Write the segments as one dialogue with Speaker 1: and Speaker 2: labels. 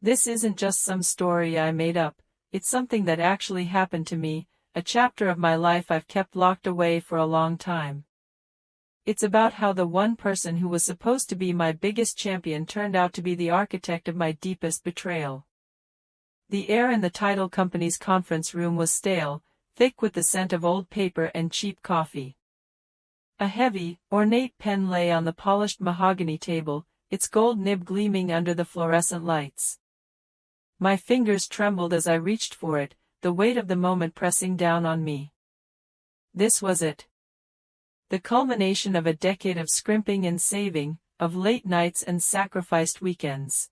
Speaker 1: This isn't just some story I made up, it's something that actually happened to me, a chapter of my life I've kept locked away for a long time. It's about how the one person who was supposed to be my biggest champion turned out to be the architect of my deepest betrayal. The air in the title company's conference room was stale, thick with the scent of old paper and cheap coffee. A heavy, ornate pen lay on the polished mahogany table, its gold nib gleaming under the fluorescent lights. My fingers trembled as I reached for it, the weight of the moment pressing down on me. This was it. The culmination of a decade of scrimping and saving, of late nights and sacrificed weekends.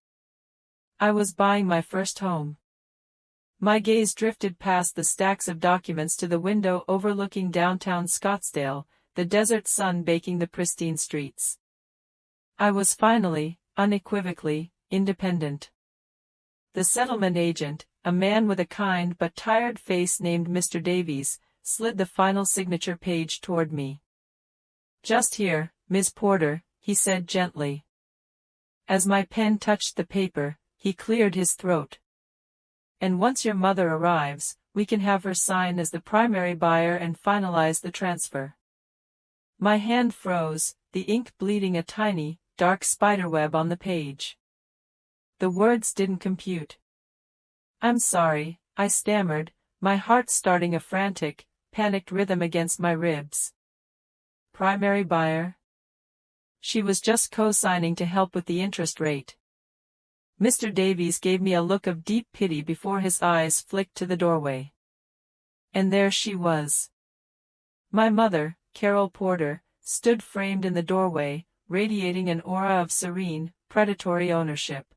Speaker 1: I was buying my first home. My gaze drifted past the stacks of documents to the window overlooking downtown Scottsdale, the desert sun baking the pristine streets. I was finally, unequivocally, independent. The settlement agent, a man with a kind but tired face named Mr. Davies, slid the final signature page toward me. "Just here, Miss Porter," he said gently. As my pen touched the paper, he cleared his throat. "And once your mother arrives, we can have her sign as the primary buyer and finalize the transfer." My hand froze, the ink bleeding a tiny, dark spiderweb on the page. The words didn't compute. "I'm sorry," I stammered, my heart starting a frantic, panicked rhythm against my ribs. "Primary buyer?" She was just co-signing to help with the interest rate. Mr. Davies gave me a look of deep pity before his eyes flicked to the doorway. And there she was. My mother, Carol Porter, stood framed in the doorway, radiating an aura of serene, predatory ownership.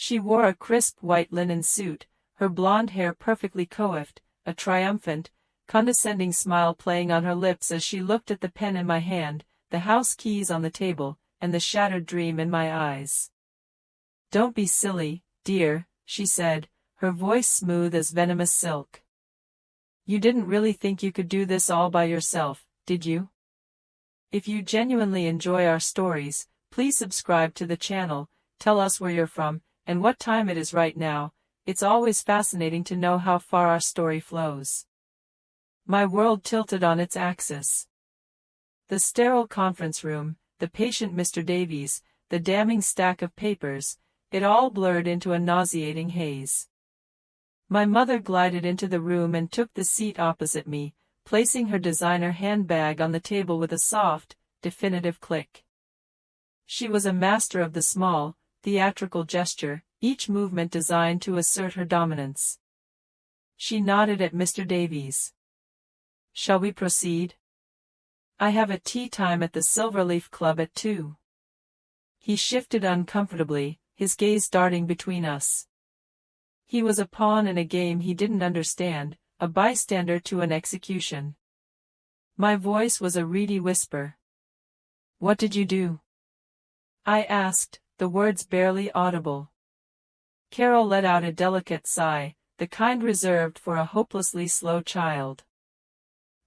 Speaker 1: She wore a crisp white linen suit, her blonde hair perfectly coiffed, a triumphant, condescending smile playing on her lips as she looked at the pen in my hand, the house keys on the table, and the shattered dream in my eyes. "Don't be silly, dear," she said, her voice smooth as venomous silk. "You didn't really think you could do this all by yourself, did you? If you genuinely enjoy our stories, please subscribe to the channel, tell us where you're from, and what time it is right now. It's always fascinating to know how far our story flows." My world tilted on its axis. The sterile conference room, the patient Mr. Davies, the damning stack of papers, it all blurred into a nauseating haze. My mother glided into the room and took the seat opposite me, placing her designer handbag on the table with a soft, definitive click. She was a master of the small, theatrical gesture, each movement designed to assert her dominance. She nodded at Mr. Davies. "Shall we proceed? I have a tea time at the Silverleaf Club at 2. He shifted uncomfortably, his gaze darting between us. He was a pawn in a game he didn't understand, a bystander to an execution. My voice was a reedy whisper. "What did you do?" I asked, the words barely audible. Carol let out a delicate sigh, the kind reserved for a hopelessly slow child.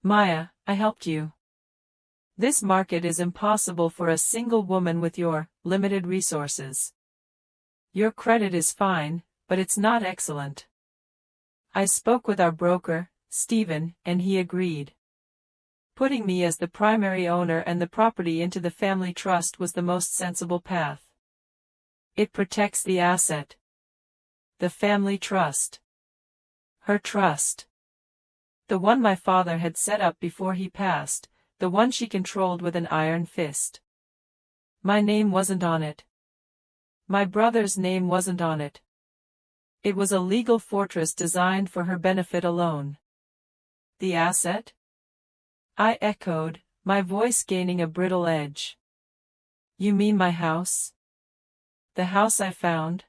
Speaker 1: "Maya, I helped you. This market is impossible for a single woman with your limited resources. Your credit is fine, but it's not excellent. I spoke with our broker, Stephen, and he agreed. Putting me as the primary owner and the property into the family trust was the most sensible path. It protects the asset. The family trust. Her trust. The one my father had set up before he passed, the one she controlled with an iron fist. My name wasn't on it. My brother's name wasn't on it. It was a legal fortress designed for her benefit alone. The asset? I echoed, my voice gaining a brittle edge. You mean my house? The house I found?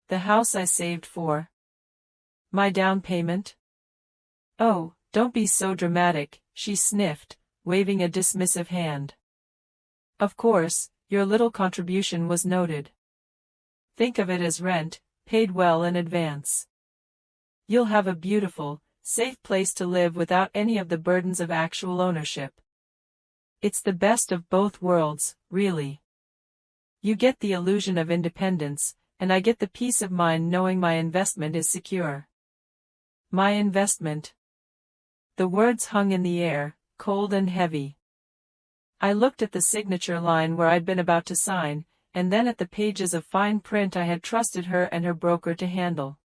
Speaker 1: The house I saved for? My down payment? Oh, don't be so dramatic, she sniffed, waving a dismissive hand. Of course, your little contribution was noted. Think of it as rent, paid well in advance. You'll have a beautiful, safe place to live without any of the burdens of actual ownership. It's the best of both worlds, really. You get the illusion of independence, and I get the peace of mind knowing my investment is secure. My investment. The words hung in the air, cold and heavy. I looked at the signature line where I'd been about to sign, and then at the pages of fine print I had trusted her and her broker to handle.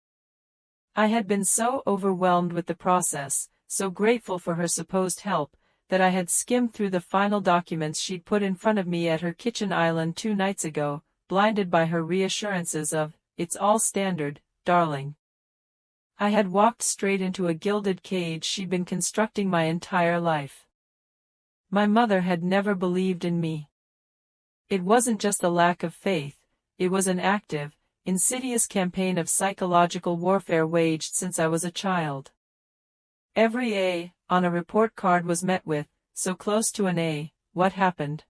Speaker 1: I had been so overwhelmed with the process, so grateful for her supposed help, that I had skimmed through the final documents she'd put in front of me at her kitchen island 2 nights ago, blinded by her reassurances of, "It's all standard, darling." I had walked straight into a gilded cage she'd been constructing my entire life. My mother had never believed in me. It wasn't just a lack of faith, it was an active, insidious campaign of psychological warfare waged since I was a child. Every A on a report card was met with, "So close to an A, what happened?"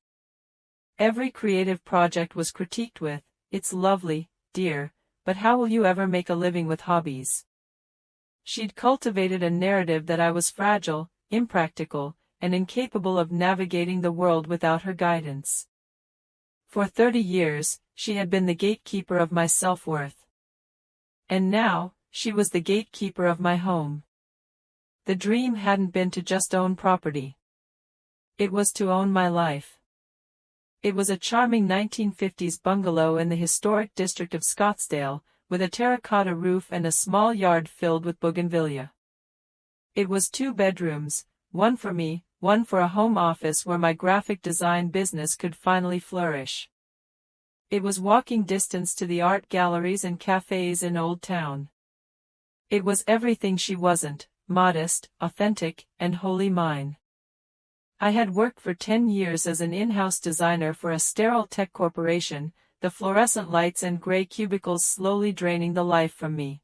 Speaker 1: Every creative project was critiqued with, "It's lovely, dear, but how will you ever make a living with hobbies?" She'd cultivated a narrative that I was fragile, impractical, and incapable of navigating the world without her guidance. For 30 years, she had been the gatekeeper of my self-worth. And now, she was the gatekeeper of my home. The dream hadn't been to just own property. It was to own my life. It was a charming 1950s bungalow in the historic district of Scottsdale, with a terracotta roof and a small yard filled with bougainvillea. It was 2 bedrooms, one for me, one for a home office where my graphic design business could finally flourish. It was walking distance to the art galleries and cafes in Old Town. It was everything she wasn't, modest, authentic, and wholly mine. I had worked for 10 years as an in-house designer for a sterile tech corporation, the fluorescent lights and gray cubicles slowly draining the life from me.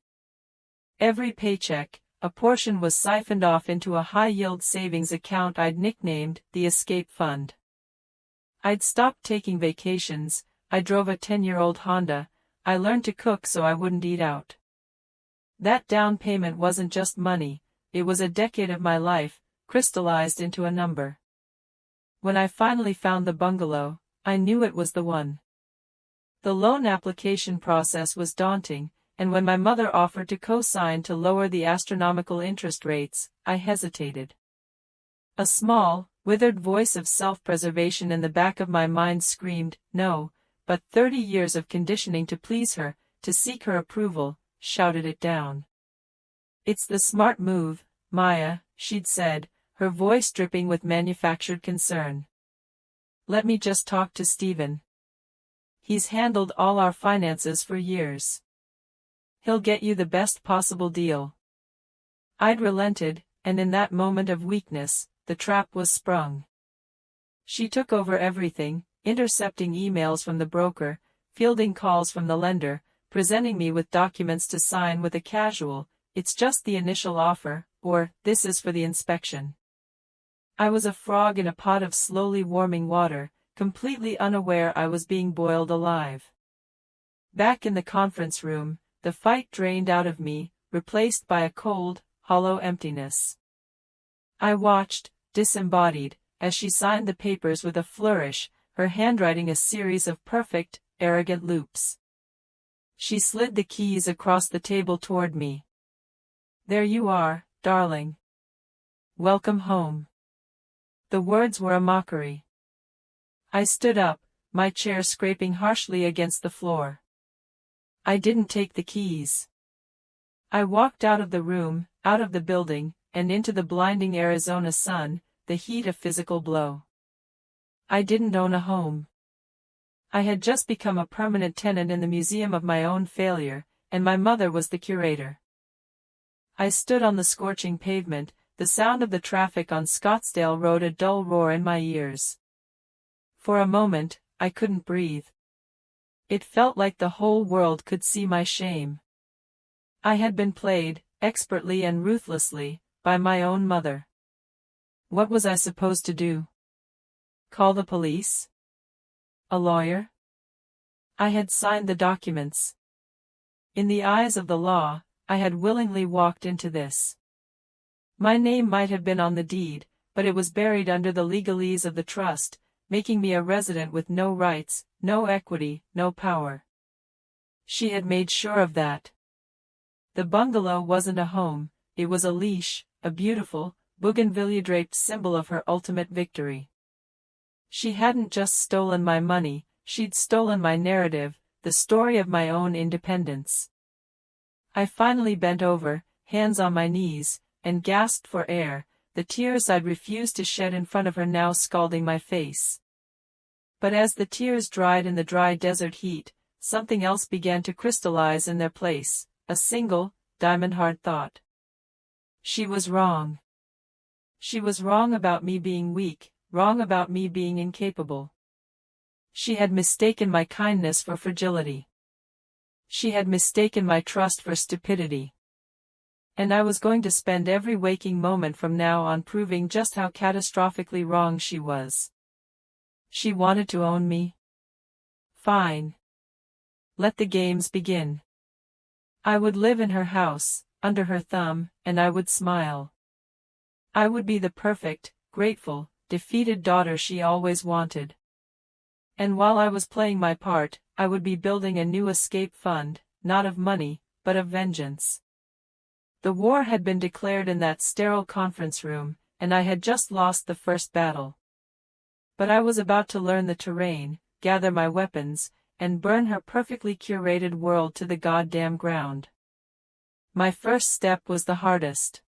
Speaker 1: Every paycheck, a portion was siphoned off into a high-yield savings account I'd nicknamed the Escape Fund. I'd stopped taking vacations, I drove a 10-year-old Honda, I learned to cook so I wouldn't eat out. That down payment wasn't just money, it was a decade of my life, crystallized into a number. When I finally found the bungalow, I knew it was the one. The loan application process was daunting, and when my mother offered to co-sign to lower the astronomical interest rates, I hesitated. A small, withered voice of self-preservation in the back of my mind screamed, no, but 30 years of conditioning to please her, to seek her approval, shouted it down. "It's the smart move, Maya," she'd said, her voice dripping with manufactured concern. "Let me just talk to Stephen. He's handled all our finances for years. He'll get you the best possible deal." I'd relented, and in that moment of weakness, the trap was sprung. She took over everything, intercepting emails from the broker, fielding calls from the lender, presenting me with documents to sign with a casual, "It's just the initial offer," or "This is for the inspection." I was a frog in a pot of slowly warming water, completely unaware I was being boiled alive. Back in the conference room, the fight drained out of me, replaced by a cold, hollow emptiness. I watched, disembodied, as she signed the papers with a flourish, her handwriting a series of perfect, arrogant loops. She slid the keys across the table toward me. "There you are, darling. Welcome home." The words were a mockery. I stood up, my chair scraping harshly against the floor. I didn't take the keys. I walked out of the room, out of the building, and into the blinding Arizona sun, the heat a physical blow. I didn't own a home. I had just become a permanent tenant in the museum of my own failure, and my mother was the curator. I stood on the scorching pavement, the sound of the traffic on Scottsdale Road a dull roar in my ears. For a moment, I couldn't breathe. It felt like the whole world could see my shame. I had been played, expertly and ruthlessly, by my own mother. What was I supposed to do? Call the police? A lawyer? I had signed the documents. In the eyes of the law, I had willingly walked into this. My name might have been on the deed, but it was buried under the legalese of the trust, making me a resident with no rights, no equity, no power. She had made sure of that. The bungalow wasn't a home, it was a leash, a beautiful, bougainvillea-draped symbol of her ultimate victory. She hadn't just stolen my money, she'd stolen my narrative, the story of my own independence. I finally bent over, hands on my knees, and gasped for air, the tears I'd refused to shed in front of her now scalding my face. But as the tears dried in the dry desert heat, something else began to crystallize in their place, a single, diamond-hard thought. She was wrong. She was wrong about me being weak, wrong about me being incapable. She had mistaken my kindness for fragility. She had mistaken my trust for stupidity. And I was going to spend every waking moment from now on proving just how catastrophically wrong she was. She wanted to own me. Fine. Let the games begin. I would live in her house, under her thumb, and I would smile. I would be the perfect, grateful, defeated daughter she always wanted. And while I was playing my part, I would be building a new escape fund, not of money, but of vengeance. The war had been declared in that sterile conference room, and I had just lost the first battle. But I was about to learn the terrain, gather my weapons, and burn her perfectly curated world to the goddamn ground. My first step was the hardest.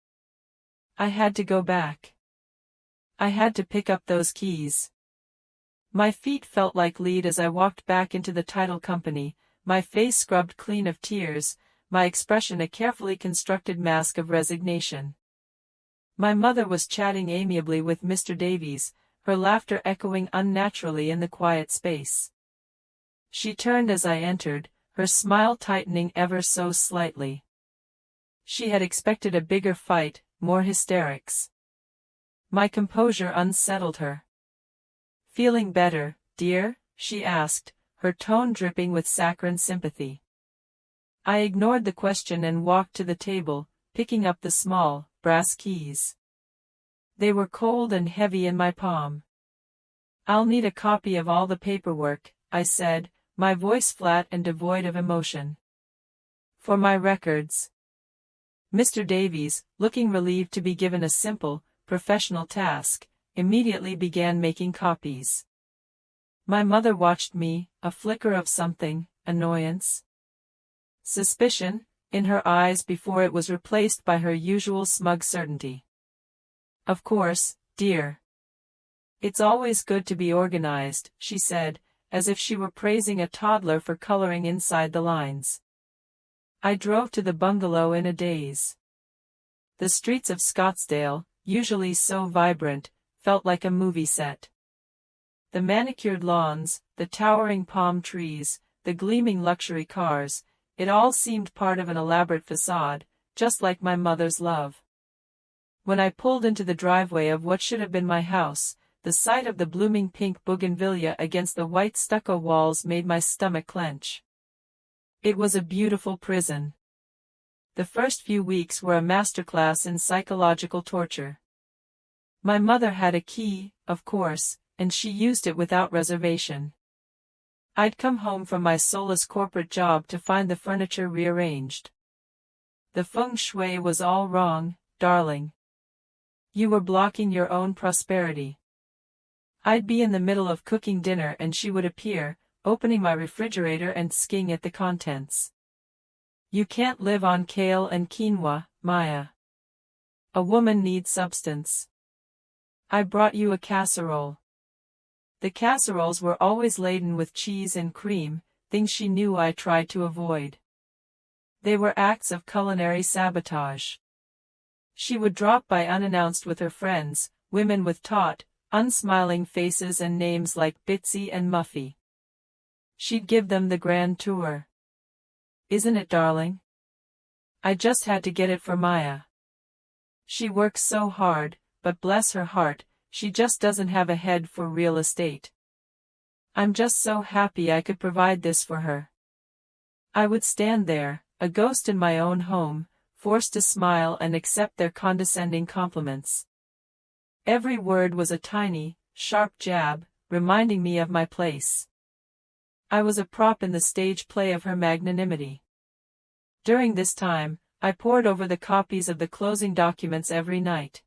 Speaker 1: I had to go back. I had to pick up those keys. My feet felt like lead as I walked back into the title company, my face scrubbed clean of tears, my expression a carefully constructed mask of resignation. My mother was chatting amiably with Mr. Davies, her laughter echoing unnaturally in the quiet space. She turned as I entered, her smile tightening ever so slightly. She had expected a bigger fight, more hysterics. My composure unsettled her. "Feeling better, dear?" she asked, her tone dripping with saccharine sympathy. I ignored the question and walked to the table, picking up the small, brass keys. They were cold and heavy in my palm. "I'll need a copy of all the paperwork," I said, my voice flat and devoid of emotion. "For my records." Mr. Davies, looking relieved to be given a simple, professional task, immediately began making copies. My mother watched me, a flicker of something, annoyance, suspicion, in her eyes before it was replaced by her usual smug certainty. "Of course, dear. It's always good to be organized," she said, as if she were praising a toddler for coloring inside the lines. I drove to the bungalow in a daze. The streets of Scottsdale, usually so vibrant, felt like a movie set. The manicured lawns, the towering palm trees, the gleaming luxury cars, it all seemed part of an elaborate facade, just like my mother's love. When I pulled into the driveway of what should have been my house, the sight of the blooming pink bougainvillea against the white stucco walls made my stomach clench. It was a beautiful prison. The first few weeks were a masterclass in psychological torture. My mother had a key, of course, and she used it without reservation. I'd come home from my soulless corporate job to find the furniture rearranged. "The feng shui was all wrong, darling. You were blocking your own prosperity." I'd be in the middle of cooking dinner and she would appear, opening my refrigerator and skiing at the contents. "You can't live on kale and quinoa, Maya. A woman needs substance. I brought you a casserole." The casseroles were always laden with cheese and cream, things she knew I tried to avoid. They were acts of culinary sabotage. She would drop by unannounced with her friends, women with taut, unsmiling faces and names like Bitsy and Muffy. She'd give them the grand tour. "Isn't it, darling? I just had to get it for Maya. She works so hard, but bless her heart, she just doesn't have a head for real estate. I'm just so happy I could provide this for her." I would stand there, a ghost in my own home, forced to smile and accept their condescending compliments. Every word was a tiny, sharp jab, reminding me of my place. I was a prop in the stage play of her magnanimity. During this time, I pored over the copies of the closing documents every night.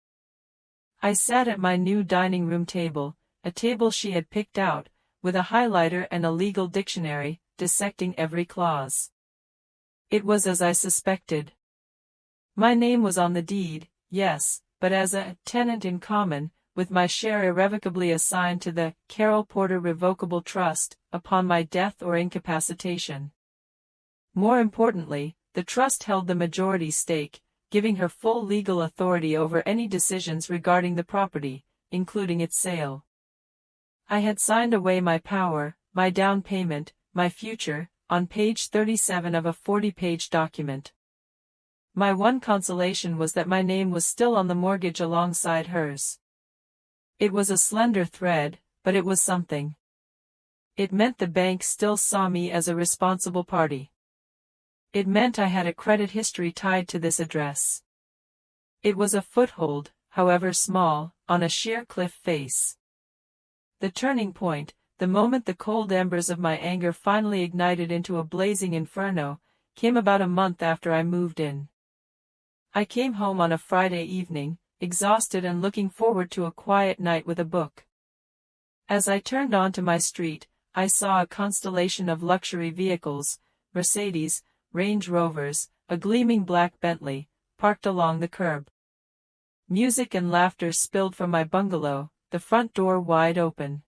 Speaker 1: I sat at my new dining room table, a table she had picked out, with a highlighter and a legal dictionary, dissecting every clause. It was as I suspected. My name was on the deed, yes, but as a tenant in common, with my share irrevocably assigned to the Carol Porter Revocable Trust, upon my death or incapacitation. More importantly, the trust held the majority stake, giving her full legal authority over any decisions regarding the property, including its sale. I had signed away my power, my down payment, my future, on page 37 of a 40-page document. My one consolation was that my name was still on the mortgage alongside hers. It was a slender thread, but it was something. It meant the bank still saw me as a responsible party. It meant I had a credit history tied to this address. It was a foothold, however small, on a sheer cliff face. The turning point, the moment the cold embers of my anger finally ignited into a blazing inferno, came about a month after I moved in. I came home on a Friday evening, exhausted and looking forward to a quiet night with a book. As I turned onto my street, I saw a constellation of luxury vehicles, Mercedes, Range Rovers, a gleaming black Bentley, parked along the curb. Music and laughter spilled from my bungalow, the front door wide open.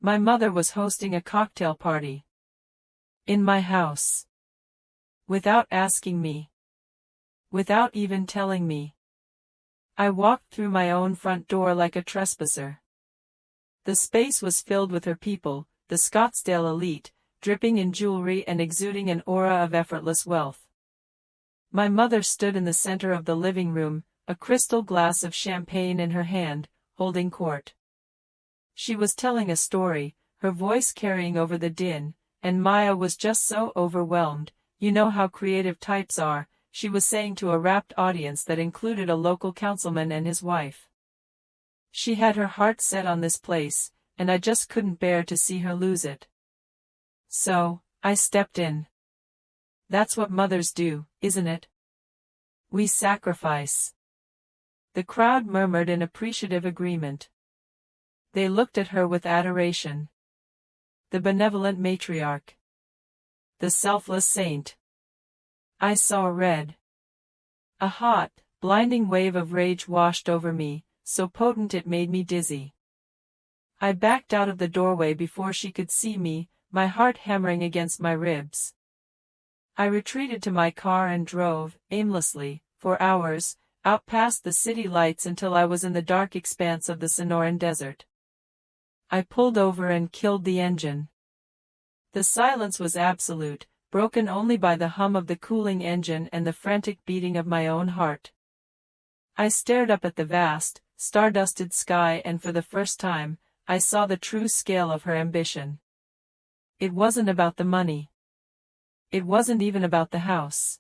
Speaker 1: My mother was hosting a cocktail party. In my house. Without asking me. Without even telling me. I walked through my own front door like a trespasser. The space was filled with her people, the Scottsdale elite, dripping in jewelry and exuding an aura of effortless wealth. My mother stood in the center of the living room, a crystal glass of champagne in her hand, holding court. She was telling a story, her voice carrying over the din, and Maya was just so overwhelmed. You know how creative types are, she was saying to a rapt audience that included a local councilman and his wife. She had her heart set on this place, and I just couldn't bear to see her lose it. So, I stepped in. That's what mothers do, isn't it? We sacrifice. The crowd murmured in appreciative agreement. They looked at her with adoration. The benevolent matriarch. The selfless saint. I saw red. A hot, blinding wave of rage washed over me, so potent it made me dizzy. I backed out of the doorway before she could see me, my heart hammering against my ribs. I retreated to my car and drove, aimlessly, for hours, out past the city lights until I was in the dark expanse of the Sonoran Desert. I pulled over and killed the engine. The silence was absolute, broken only by the hum of the cooling engine and the frantic beating of my own heart. I stared up at the vast, star-dusted sky and for the first time, I saw the true scale of her ambition. It wasn't about the money. It wasn't even about the house.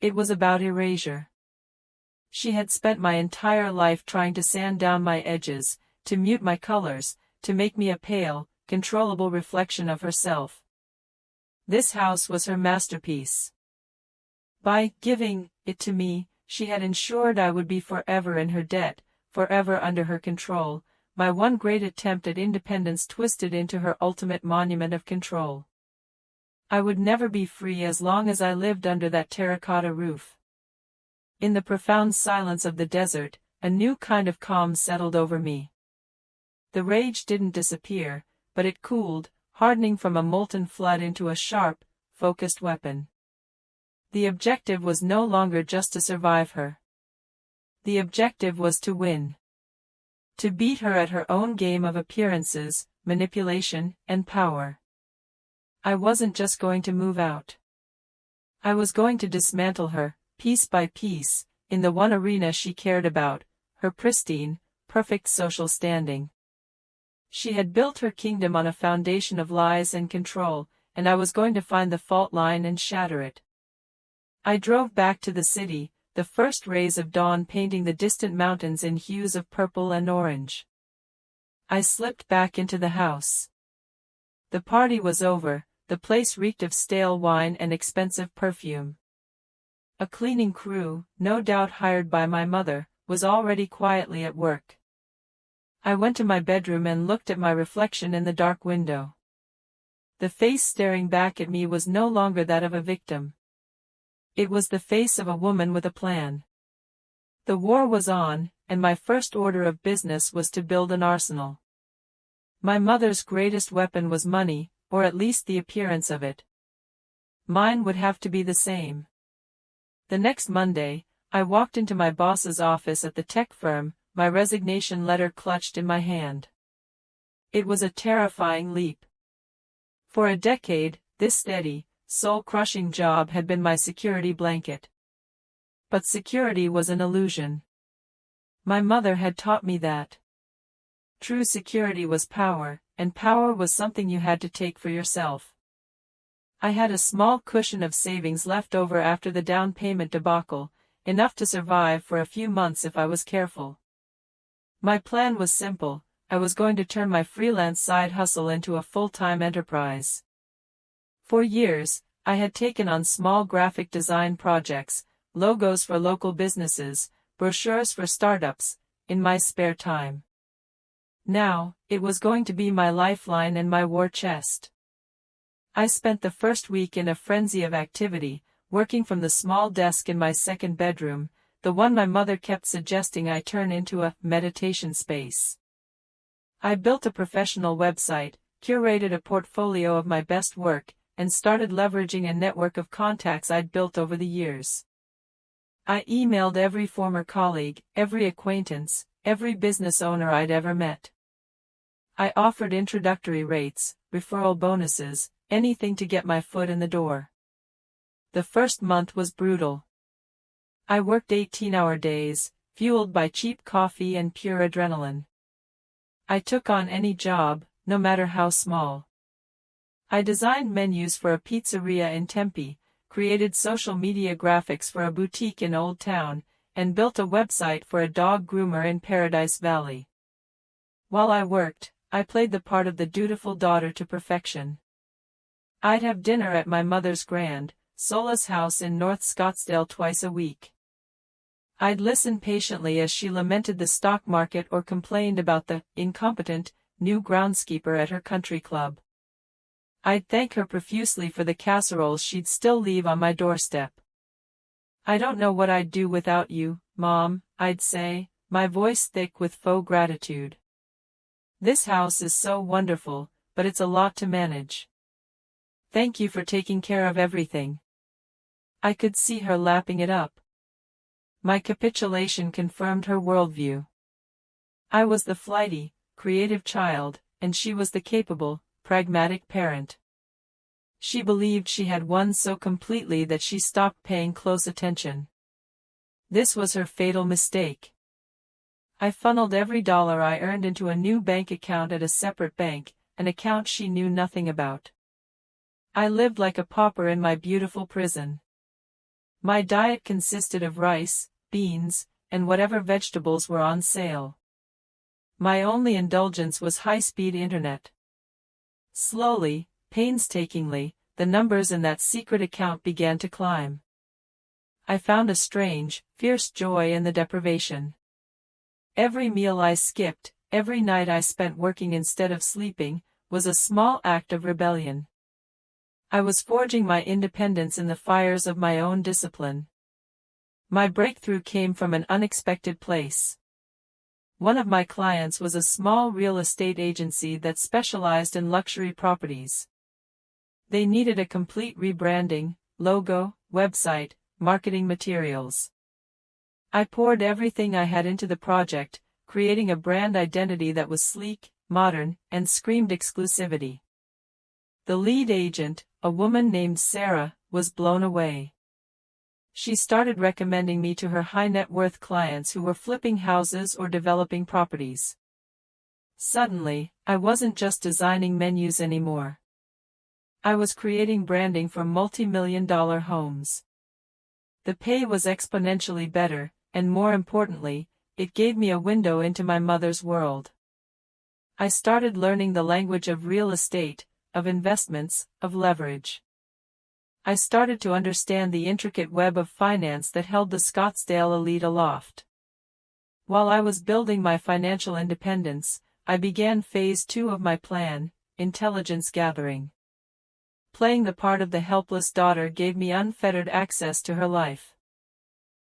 Speaker 1: It was about erasure. She had spent my entire life trying to sand down my edges, to mute my colors, to make me a pale, controllable reflection of herself. This house was her masterpiece. By giving it to me, she had ensured I would be forever in her debt, forever under her control, my one great attempt at independence twisted into her ultimate monument of control. I would never be free as long as I lived under that terracotta roof. In the profound silence of the desert, a new kind of calm settled over me. The rage didn't disappear, but it cooled, hardening from a molten flood into a sharp, focused weapon. The objective was no longer just to survive her. The objective was to win. To beat her at her own game of appearances, manipulation, and power. I wasn't just going to move out. I was going to dismantle her, piece by piece, in the one arena she cared about, her pristine, perfect social standing. She had built her kingdom on a foundation of lies and control, and I was going to find the fault line and shatter it. I drove back to the city, the first rays of dawn painting the distant mountains in hues of purple and orange. I slipped back into the house. The party was over, the place reeked of stale wine and expensive perfume. A cleaning crew, no doubt hired by my mother, was already quietly at work. I went to my bedroom and looked at my reflection in the dark window. The face staring back at me was no longer that of a victim. It was the face of a woman with a plan. The war was on, and my first order of business was to build an arsenal. My mother's greatest weapon was money, or at least the appearance of it. Mine would have to be the same. The next Monday, I walked into my boss's office at the tech firm, my resignation letter clutched in my hand. It was a terrifying leap. For a decade, this steady, soul-crushing job had been my security blanket. But security was an illusion. My mother had taught me that true security was power, and power was something you had to take for yourself. I had a small cushion of savings left over after the down payment debacle, enough to survive for a few months if I was careful. My plan was simple. I was going to turn my freelance side hustle into a full-time enterprise. For years, I had taken on small graphic design projects, logos for local businesses, brochures for startups, in my spare time. Now, it was going to be my lifeline and my war chest. I spent the first week in a frenzy of activity, working from the small desk in my second bedroom, the one my mother kept suggesting I turn into a meditation space. I built a professional website, curated a portfolio of my best work, and started leveraging a network of contacts I'd built over the years. I emailed every former colleague, every acquaintance, every business owner I'd ever met. I offered introductory rates, referral bonuses, anything to get my foot in the door. The first month was brutal. I worked 18-hour days, fueled by cheap coffee and pure adrenaline. I took on any job, no matter how small. I designed menus for a pizzeria in Tempe, created social media graphics for a boutique in Old Town, and built a website for a dog groomer in Paradise Valley. While I worked, I played the part of the dutiful daughter to perfection. I'd have dinner at my mother's grand, soulless house in North Scottsdale twice a week. I'd listen patiently as she lamented the stock market or complained about the incompetent new groundskeeper at her country club. I'd thank her profusely for the casseroles she'd still leave on my doorstep. "I don't know what I'd do without you, Mom," I'd say, my voice thick with faux gratitude. "This house is so wonderful, but it's a lot to manage. Thank you for taking care of everything." I could see her lapping it up. My capitulation confirmed her worldview. I was the flighty, creative child, and she was the capable, pragmatic parent. She believed she had won so completely that she stopped paying close attention. This was her fatal mistake. I funneled every dollar I earned into a new bank account at a separate bank, an account she knew nothing about. I lived like a pauper in my beautiful prison. My diet consisted of rice, beans, and whatever vegetables were on sale. My only indulgence was high-speed internet. Slowly, painstakingly, the numbers in that secret account began to climb. I found a strange, fierce joy in the deprivation. Every meal I skipped, every night I spent working instead of sleeping, was a small act of rebellion. I was forging my independence in the fires of my own discipline. My breakthrough came from an unexpected place. One of my clients was a small real estate agency that specialized in luxury properties. They needed a complete rebranding, logo, website, marketing materials. I poured everything I had into the project, creating a brand identity that was sleek, modern, and screamed exclusivity. The lead agent, a woman named Sarah, was blown away. She started recommending me to her high-net-worth clients who were flipping houses or developing properties. Suddenly, I wasn't just designing menus anymore. I was creating branding for multi-million-dollar homes. The pay was exponentially better, and more importantly, it gave me a window into my mother's world. I started learning the language of real estate, of investments, of leverage. I started to understand the intricate web of finance that held the Scottsdale elite aloft. While I was building my financial independence, I began phase 2 of my plan, intelligence gathering. Playing the part of the helpless daughter gave me unfettered access to her life.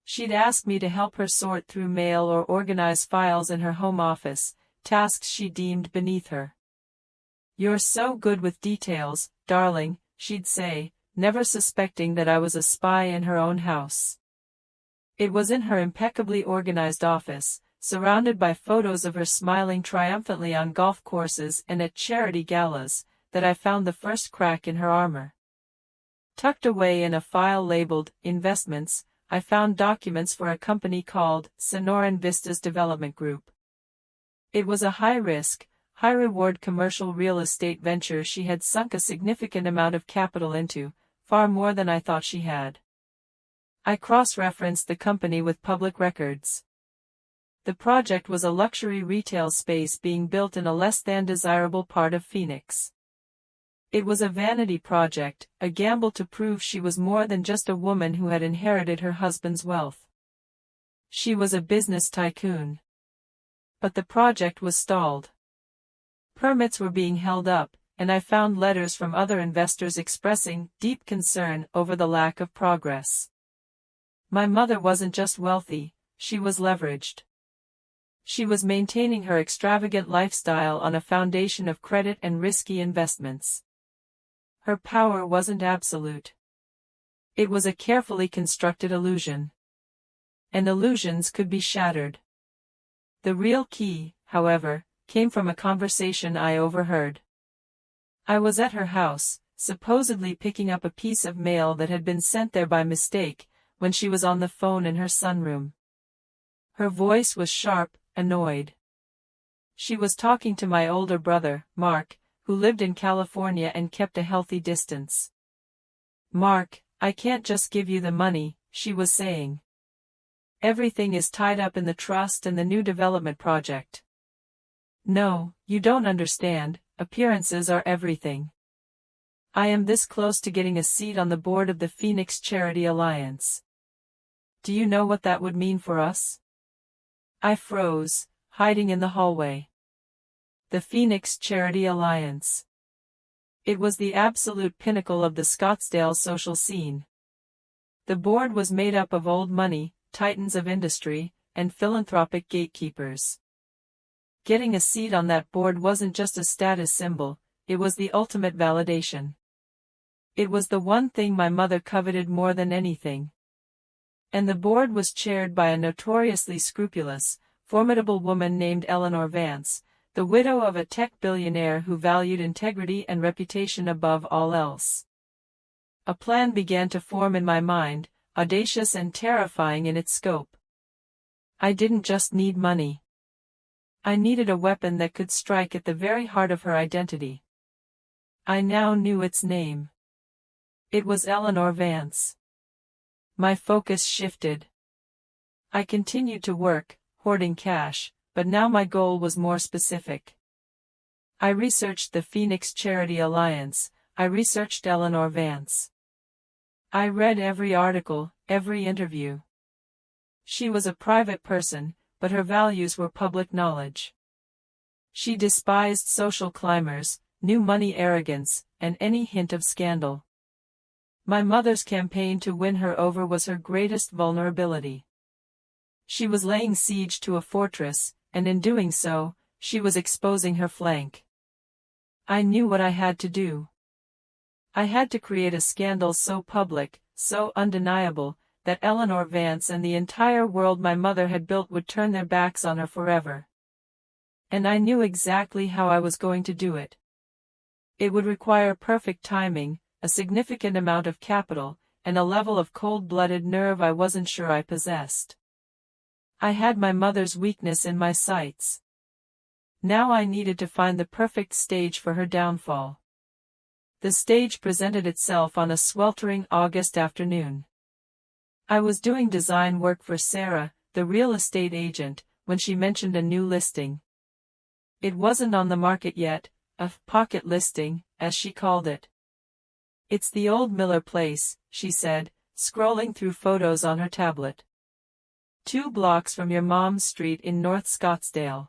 Speaker 1: She'd ask me to help her sort through mail or organize files in her home office, tasks she deemed beneath her. "You're so good with details, darling," she'd say, never suspecting that I was a spy in her own house. It was in her impeccably organized office, surrounded by photos of her smiling triumphantly on golf courses and at charity galas, that I found the first crack in her armor. Tucked away in a file labeled Investments, I found documents for a company called Sonoran Vistas Development Group. It was a high-risk, high-reward commercial real estate venture she had sunk a significant amount of capital into, far more than I thought she had. I cross-referenced the company with public records. The project was a luxury retail space being built in a less-than-desirable part of Phoenix. It was a vanity project, a gamble to prove she was more than just a woman who had inherited her husband's wealth. She was a business tycoon. But the project was stalled. Permits were being held up, and I found letters from other investors expressing deep concern over the lack of progress. My mother wasn't just wealthy, she was leveraged. She was maintaining her extravagant lifestyle on a foundation of credit and risky investments. Her power wasn't absolute. It was a carefully constructed illusion. And illusions could be shattered. The real key, however, came from a conversation I overheard. I was at her house, supposedly picking up a piece of mail that had been sent there by mistake, when she was on the phone in her sunroom. Her voice was sharp, annoyed. She was talking to my older brother, Mark, who lived in California and kept a healthy distance. "Mark, I can't just give you the money," she was saying. "Everything is tied up in the trust and the new development project." "No, you don't understand, appearances are everything. I am this close to getting a seat on the board of the Phoenix Charity Alliance. Do you know what that would mean for us?" I froze, hiding in the hallway. The Phoenix Charity Alliance. It was the absolute pinnacle of the Scottsdale social scene. The board was made up of old money, titans of industry, and philanthropic gatekeepers. Getting a seat on that board wasn't just a status symbol, it was the ultimate validation. It was the one thing my mother coveted more than anything. And the board was chaired by a notoriously scrupulous, formidable woman named Eleanor Vance, the widow of a tech billionaire who valued integrity and reputation above all else. A plan began to form in my mind, audacious and terrifying in its scope. I didn't just need money. I needed a weapon that could strike at the very heart of her identity. I now knew its name. It was Eleanor Vance. My focus shifted. I continued to work, hoarding cash, but now my goal was more specific. I researched the Phoenix Charity Alliance, I researched Eleanor Vance. I read every article, every interview. She was a private person, but her values were public knowledge. She despised social climbers, new money arrogance, and any hint of scandal. My mother's campaign to win her over was her greatest vulnerability. She was laying siege to a fortress, and in doing so, she was exposing her flank. I knew what I had to do. I had to create a scandal so public, so undeniable, that Eleanor Vance and the entire world my mother had built would turn their backs on her forever. And I knew exactly how I was going to do it. It would require perfect timing, a significant amount of capital, and a level of cold-blooded nerve I wasn't sure I possessed. I had my mother's weakness in my sights. Now I needed to find the perfect stage for her downfall. The stage presented itself on a sweltering August afternoon. I was doing design work for Sarah, the real estate agent, when she mentioned a new listing. It wasn't on the market yet, a pocket listing, as she called it. "It's the old Miller place," she said, scrolling through photos on her tablet. "2 blocks from your mom's street in North Scottsdale.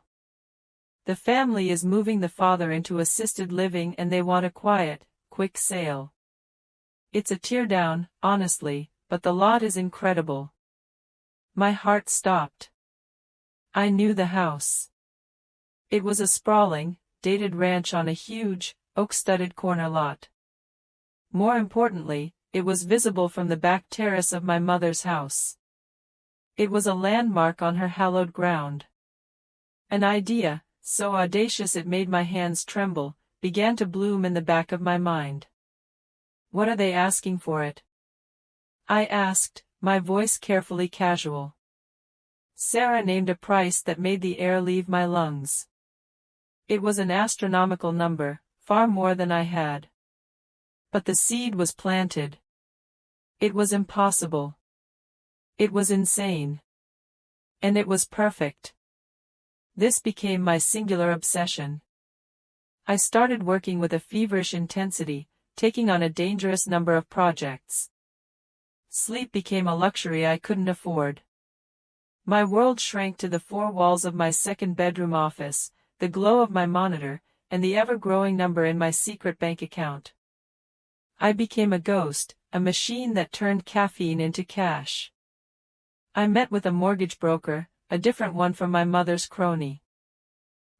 Speaker 1: The family is moving the father into assisted living and they want a quiet, quick sale. It's a teardown, honestly, but the lot is incredible." My heart stopped. I knew the house. It was a sprawling, dated ranch on a huge, oak-studded corner lot. More importantly, it was visible from the back terrace of my mother's house. It was a landmark on her hallowed ground. An idea, so audacious it made my hands tremble, began to bloom in the back of my mind. "What are they asking for it?" I asked, my voice carefully casual. Sarah named a price that made the air leave my lungs. It was an astronomical number, far more than I had. But the seed was planted. It was impossible. It was insane. And it was perfect. This became my singular obsession. I started working with a feverish intensity, taking on a dangerous number of projects. Sleep became a luxury I couldn't afford. My world shrank to the 4 walls of my second-bedroom office, the glow of my monitor, and the ever-growing number in my secret bank account. I became a ghost, a machine that turned caffeine into cash. I met with a mortgage broker, a different one from my mother's crony.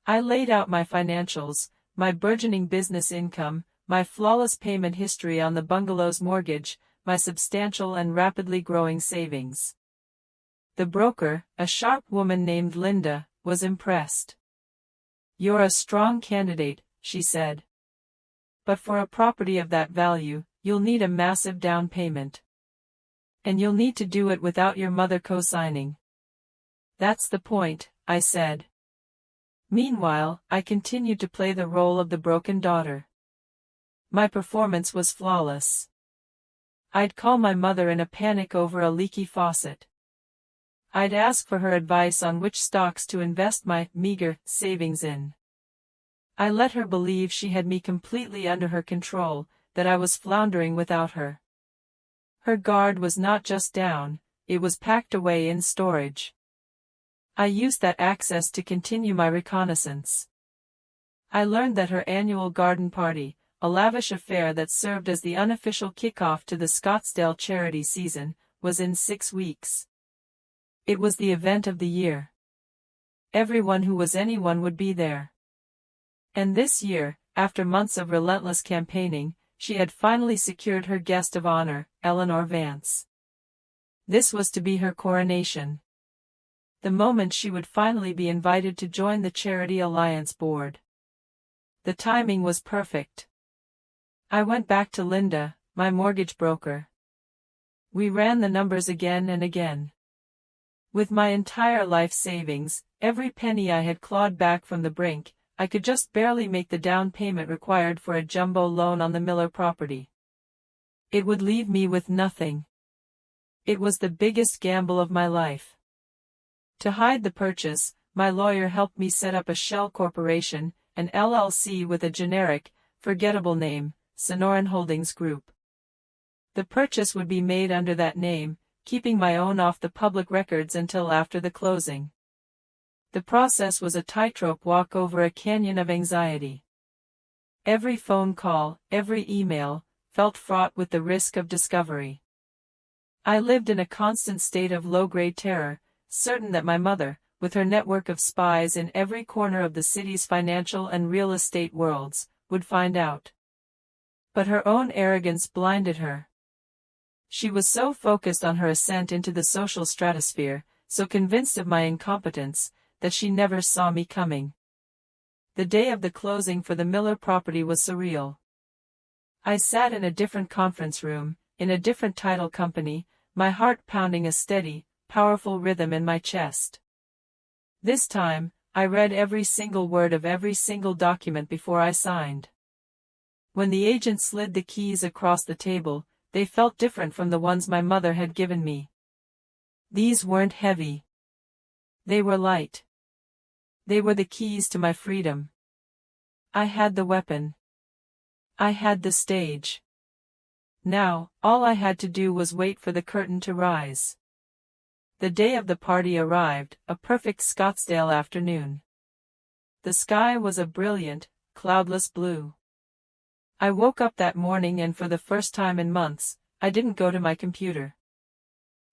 Speaker 1: I laid out my financials, my burgeoning business income, my flawless payment history on the bungalow's mortgage, my substantial and rapidly growing savings. The broker, a sharp woman named Linda, was impressed. "You're a strong candidate," she said. "But for a property of that value, you'll need a massive down payment. And you'll need to do it without your mother co-signing." "That's the point," I said. Meanwhile, I continued to play the role of the broken daughter. My performance was flawless. I'd call my mother in a panic over a leaky faucet. I'd ask for her advice on which stocks to invest my meager savings in. I let her believe she had me completely under her control, that I was floundering without her. Her guard was not just down, it was packed away in storage. I used that access to continue my reconnaissance. I learned that her annual garden party, a lavish affair that served as the unofficial kickoff to the Scottsdale charity season, was in 6 weeks. It was the event of the year. Everyone who was anyone would be there. And this year, after months of relentless campaigning, she had finally secured her guest of honor, Eleanor Vance. This was to be her coronation. The moment she would finally be invited to join the Charity Alliance board. The timing was perfect. I went back to Linda, my mortgage broker. We ran the numbers again and again. With my entire life savings, every penny I had clawed back from the brink, I could just barely make the down payment required for a jumbo loan on the Miller property. It would leave me with nothing. It was the biggest gamble of my life. To hide the purchase, my lawyer helped me set up a shell corporation, an LLC with a generic, forgettable name, Sonoran Holdings Group. The purchase would be made under that name, keeping my own off the public records until after the closing. The process was a tightrope walk over a canyon of anxiety. Every phone call, every email, felt fraught with the risk of discovery. I lived in a constant state of low-grade terror, certain that my mother, with her network of spies in every corner of the city's financial and real estate worlds, would find out. But her own arrogance blinded her. She was so focused on her ascent into the social stratosphere, so convinced of my incompetence, that she never saw me coming. The day of the closing for the Miller property was surreal. I sat in a different conference room, in a different title company, my heart pounding a steady, powerful rhythm in my chest. This time, I read every single word of every single document before I signed. When the agent slid the keys across the table, they felt different from the ones my mother had given me. These weren't heavy. They were light. They were the keys to my freedom. I had the weapon. I had the stage. Now, all I had to do was wait for the curtain to rise. The day of the party arrived, a perfect Scottsdale afternoon. The sky was a brilliant, cloudless blue. I woke up that morning and for the first time in months, I didn't go to my computer.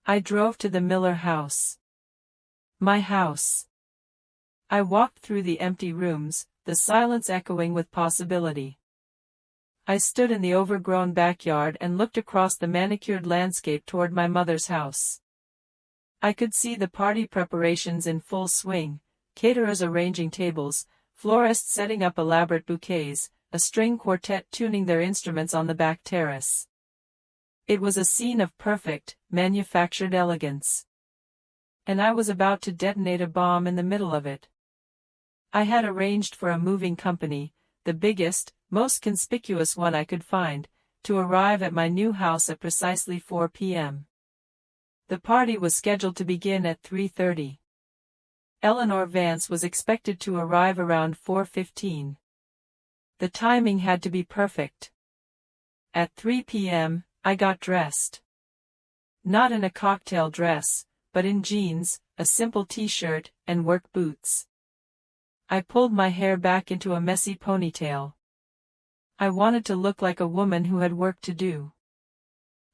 Speaker 1: I drove to the Miller house. My house. I walked through the empty rooms, the silence echoing with possibility. I stood in the overgrown backyard and looked across the manicured landscape toward my mother's house. I could see the party preparations in full swing, caterers arranging tables, florists setting up elaborate bouquets, a string quartet tuning their instruments on the back terrace. It was a scene of perfect, manufactured elegance. And I was about to detonate a bomb in the middle of it. I had arranged for a moving company, the biggest, most conspicuous one I could find, to arrive at my new house at precisely 4 p.m. The party was scheduled to begin at 3:30. Eleanor Vance was expected to arrive around 4:15. The timing had to be perfect. At 3 p.m., I got dressed. Not in a cocktail dress, but in jeans, a simple t-shirt, and work boots. I pulled my hair back into a messy ponytail. I wanted to look like a woman who had work to do.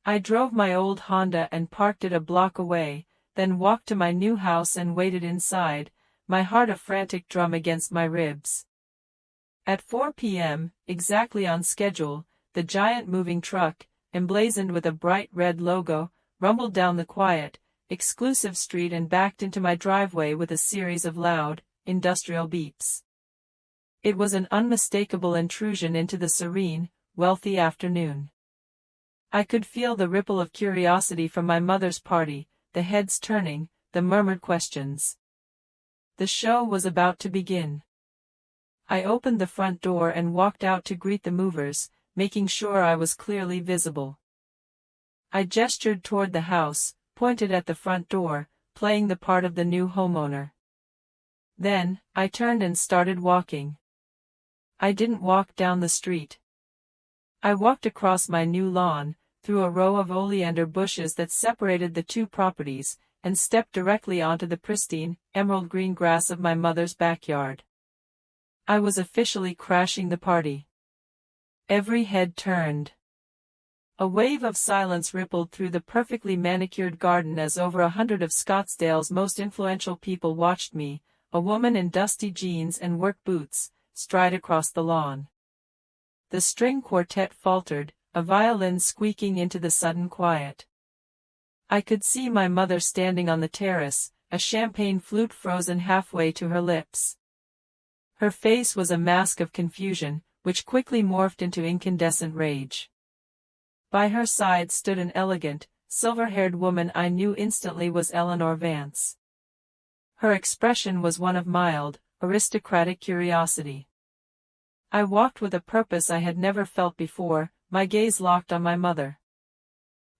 Speaker 1: I drove my old Honda and parked it a block away, then walked to my new house and waited inside, my heart a frantic drum against my ribs. At 4 p.m., exactly on schedule, the giant moving truck, emblazoned with a bright red logo, rumbled down the quiet, exclusive street and backed into my driveway with a series of loud, industrial beeps. It was an unmistakable intrusion into the serene, wealthy afternoon. I could feel the ripple of curiosity from my mother's party, the heads turning, the murmured questions. The show was about to begin. I opened the front door and walked out to greet the movers, making sure I was clearly visible. I gestured toward the house, pointed at the front door, playing the part of the new homeowner. Then, I turned and started walking. I didn't walk down the street. I walked across my new lawn, through a row of oleander bushes that separated the two properties, and stepped directly onto the pristine, emerald green grass of my mother's backyard. I was officially crashing the party. Every head turned. A wave of silence rippled through the perfectly manicured garden as over 100 of Scottsdale's most influential people watched me, a woman in dusty jeans and work boots, stride across the lawn. The string quartet faltered, a violin squeaking into the sudden quiet. I could see my mother standing on the terrace, a champagne flute frozen halfway to her lips. Her face was a mask of confusion, which quickly morphed into incandescent rage. By her side stood an elegant, silver-haired woman I knew instantly was Eleanor Vance. Her expression was one of mild, aristocratic curiosity. I walked with a purpose I had never felt before, my gaze locked on my mother.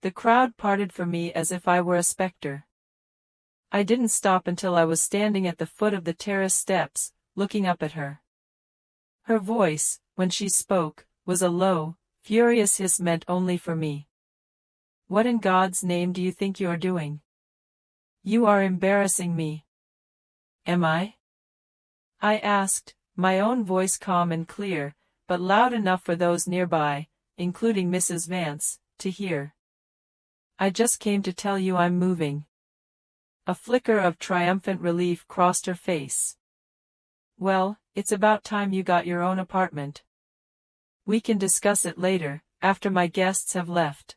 Speaker 1: The crowd parted for me as if I were a specter. I didn't stop until I was standing at the foot of the terrace steps, looking up at her. Her voice, when she spoke, was a low, furious hiss meant only for me. "What in God's name do you think you're doing? You are embarrassing me." "Am I?" I asked, my own voice calm and clear, but loud enough for those nearby, including Mrs. Vance, to hear. "I just came to tell you I'm moving." A flicker of triumphant relief crossed her face. "Well, it's about time you got your own apartment. We can discuss it later, after my guests have left."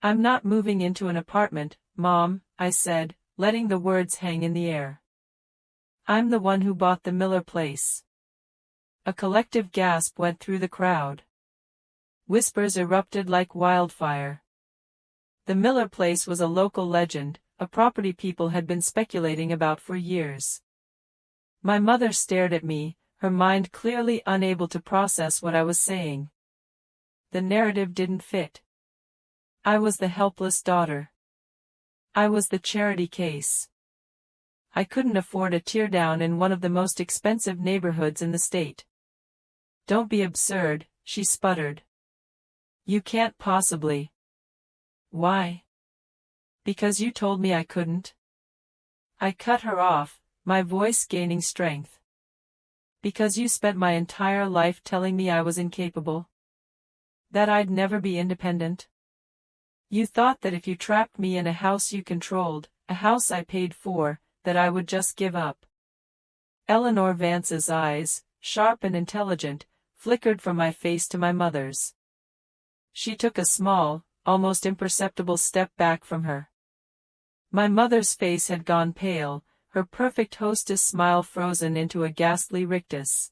Speaker 1: "I'm not moving into an apartment, Mom," I said, letting the words hang in the air. "I'm the one who bought the Miller place." A collective gasp went through the crowd. Whispers erupted like wildfire. The Miller place was a local legend, a property people had been speculating about for years. My mother stared at me, her mind clearly unable to process what I was saying. The narrative didn't fit. I was the helpless daughter. I was the charity case. I couldn't afford a teardown in one of the most expensive neighborhoods in the state. Don't be absurd, she sputtered. You can't possibly. Why? Because you told me I couldn't. I cut her off, my voice gaining strength. Because you spent my entire life telling me I was incapable. That I'd never be independent. You thought that if you trapped me in a house you controlled, a house I paid for, that I would just give up. Eleanor Vance's eyes, sharp and intelligent, flickered from my face to my mother's. She took a small, almost imperceptible step back from her. My mother's face had gone pale, her perfect hostess smile frozen into a ghastly rictus.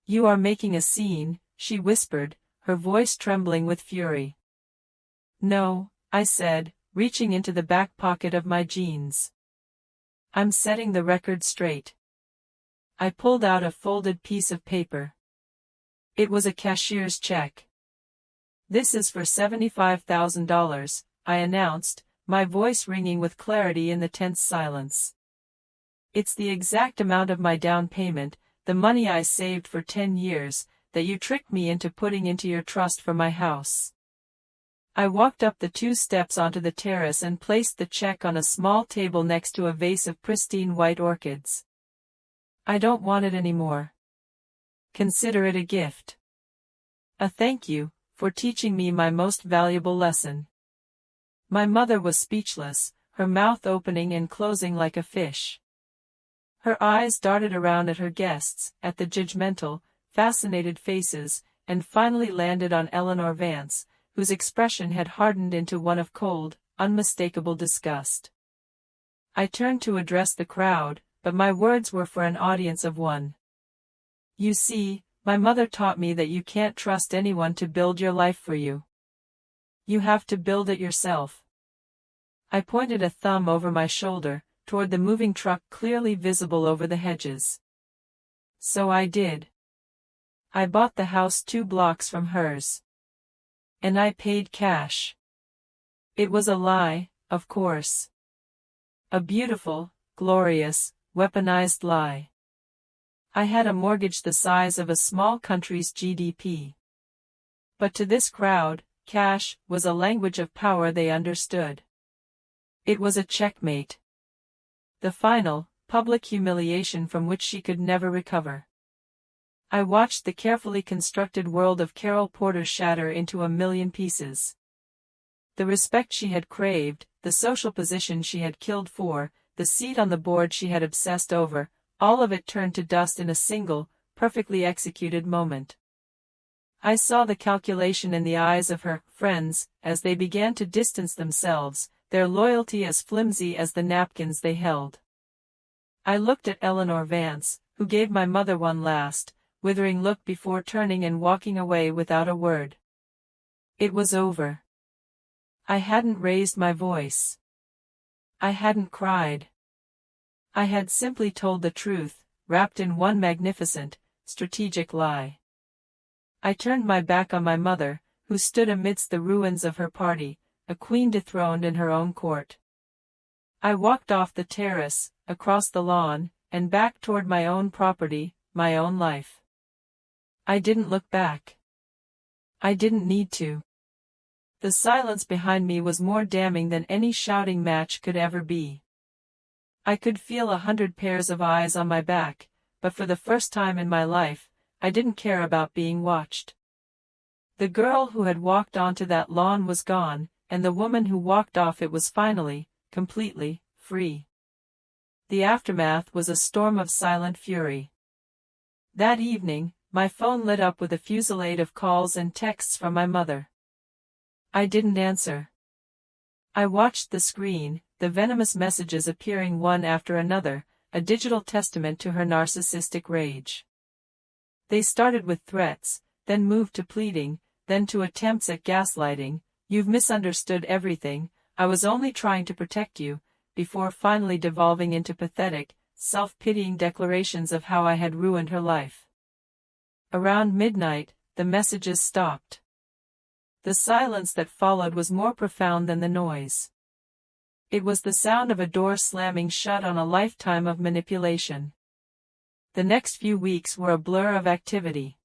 Speaker 1: You are making a scene, she whispered, her voice trembling with fury. No, I said, reaching into the back pocket of my jeans. I'm setting the record straight. I pulled out a folded piece of paper. It was a cashier's check. This is for $75,000, I announced, my voice ringing with clarity in the tense silence. It's the exact amount of my down payment, the money I saved for 10 years, that you tricked me into putting into your trust for my house. I walked up the 2 steps onto the terrace and placed the check on a small table next to a vase of pristine white orchids. I don't want it anymore. Consider it a gift. A thank you, for teaching me my most valuable lesson. My mother was speechless, her mouth opening and closing like a fish. Her eyes darted around at her guests, at the judgmental, fascinated faces, and finally landed on Eleanor Vance, whose expression had hardened into one of cold, unmistakable disgust. I turned to address the crowd, but my words were for an audience of one. You see, my mother taught me that you can't trust anyone to build your life for you. You have to build it yourself. I pointed a thumb over my shoulder, toward the moving truck clearly visible over the hedges. So I did. I bought the house 2 blocks from hers. And I paid cash. It was a lie, of course. A beautiful, glorious, weaponized lie. I had a mortgage the size of a small country's GDP. But to this crowd, cash was a language of power they understood. It was a checkmate. The final, public humiliation from which she could never recover. I watched the carefully constructed world of Carol Porter shatter into a million pieces. The respect she had craved, the social position she had killed for, the seat on the board she had obsessed over, all of it turned to dust in a single, perfectly executed moment. I saw the calculation in the eyes of her friends as they began to distance themselves, their loyalty as flimsy as the napkins they held. I looked at Eleanor Vance, who gave my mother one last, withering look before turning and walking away without a word. It was over. I hadn't raised my voice. I hadn't cried. I had simply told the truth, wrapped in one magnificent, strategic lie. I turned my back on my mother, who stood amidst the ruins of her party, a queen dethroned in her own court. I walked off the terrace, across the lawn, and back toward my own property, my own life. I didn't look back. I didn't need to. The silence behind me was more damning than any shouting match could ever be. I could feel 100 pairs of eyes on my back, but for the first time in my life, I didn't care about being watched. The girl who had walked onto that lawn was gone, and the woman who walked off it was finally, completely, free. The aftermath was a storm of silent fury. That evening, my phone lit up with a fusillade of calls and texts from my mother. I didn't answer. I watched the screen, the venomous messages appearing one after another, a digital testament to her narcissistic rage. They started with threats, then moved to pleading, then to attempts at gaslighting. You've misunderstood everything, I was only trying to protect you, before finally devolving into pathetic, self-pitying declarations of how I had ruined her life. Around midnight, the messages stopped. The silence that followed was more profound than the noise. It was the sound of a door slamming shut on a lifetime of manipulation. The next few weeks were a blur of activity.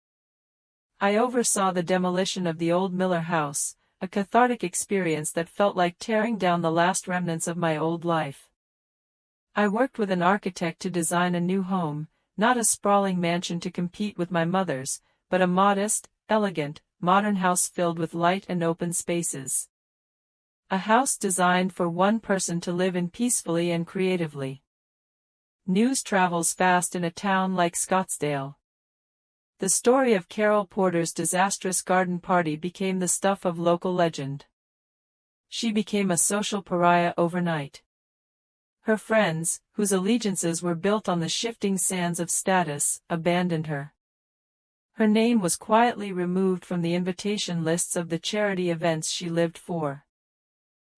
Speaker 1: I oversaw the demolition of the old Miller house, a cathartic experience that felt like tearing down the last remnants of my old life. I worked with an architect to design a new home, not a sprawling mansion to compete with my mother's, but a modest, elegant, modern house filled with light and open spaces. A house designed for one person to live in peacefully and creatively. News travels fast in a town like Scottsdale. The story of Carol Porter's disastrous garden party became the stuff of local legend. She became a social pariah overnight. Her friends, whose allegiances were built on the shifting sands of status, abandoned her. Her name was quietly removed from the invitation lists of the charity events she lived for.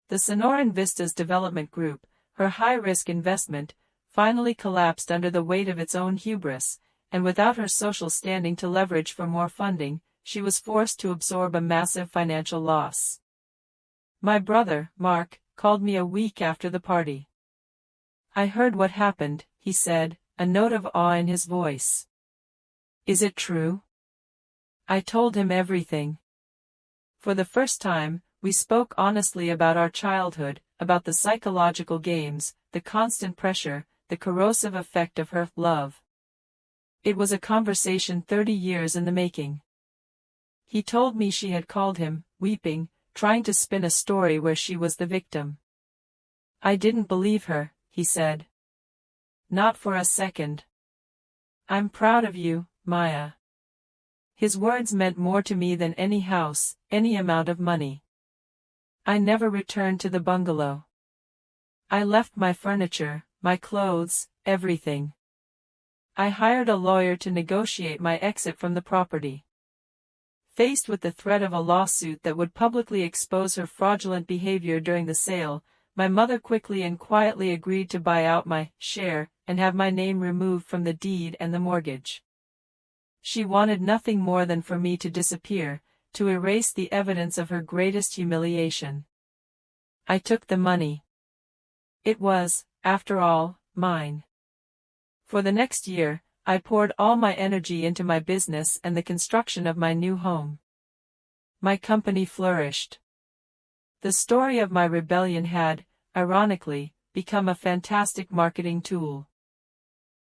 Speaker 1: The Sonoran Vistas Development Group, her high-risk investment, finally collapsed under the weight of its own hubris, and without her social standing to leverage for more funding, she was forced to absorb a massive financial loss. My brother, Mark, called me a week after the party. "I heard what happened," he said, a note of awe in his voice. "Is it true?" I told him everything. For the first time, we spoke honestly about our childhood, about the psychological games, the constant pressure, the corrosive effect of her love. It was a conversation 30 years in the making. He told me she had called him, weeping, trying to spin a story where she was the victim. "I didn't believe her," he said. "Not for a second. I'm proud of you, Maya." His words meant more to me than any house, any amount of money. I never returned to the bungalow. I left my furniture, my clothes, everything. I hired a lawyer to negotiate my exit from the property. Faced with the threat of a lawsuit that would publicly expose her fraudulent behavior during the sale, my mother quickly and quietly agreed to buy out my share and have my name removed from the deed and the mortgage. She wanted nothing more than for me to disappear, to erase the evidence of her greatest humiliation. I took the money. It was, after all, mine. For the next year, I poured all my energy into my business and the construction of my new home. My company flourished. The story of my rebellion had, ironically, become a fantastic marketing tool.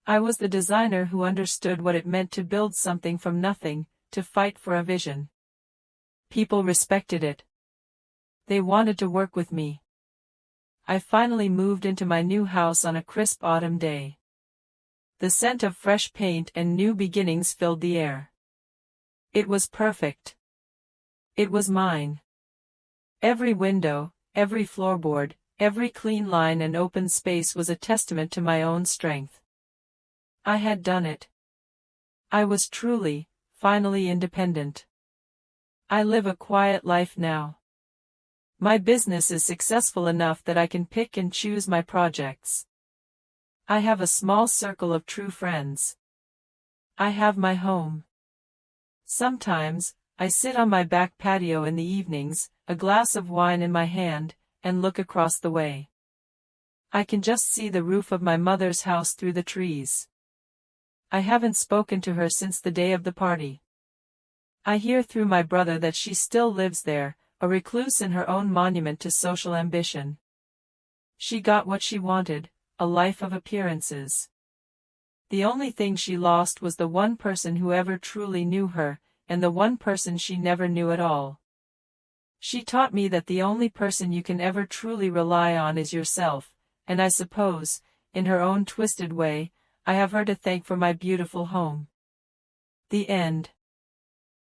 Speaker 1: I was the designer who understood what it meant to build something from nothing, to fight for a vision. People respected it. They wanted to work with me. I finally moved into my new house on a crisp autumn day. The scent of fresh paint and new beginnings filled the air. It was perfect. It was mine. Every window, every floorboard, every clean line and open space was a testament to my own strength. I had done it. I was truly, finally independent. I live a quiet life now. My business is successful enough that I can pick and choose my projects. I have a small circle of true friends. I have my home. Sometimes, I sit on my back patio in the evenings, a glass of wine in my hand, and look across the way. I can just see the roof of my mother's house through the trees. I haven't spoken to her since the day of the party. I hear through my brother that she still lives there, a recluse in her own monument to social ambition. She got what she wanted, a life of appearances. The only thing she lost was the one person who ever truly knew her, and the one person she never knew at all. She taught me that the only person you can ever truly rely on is yourself, and I suppose, in her own twisted way, I have her to thank for my beautiful home. The end.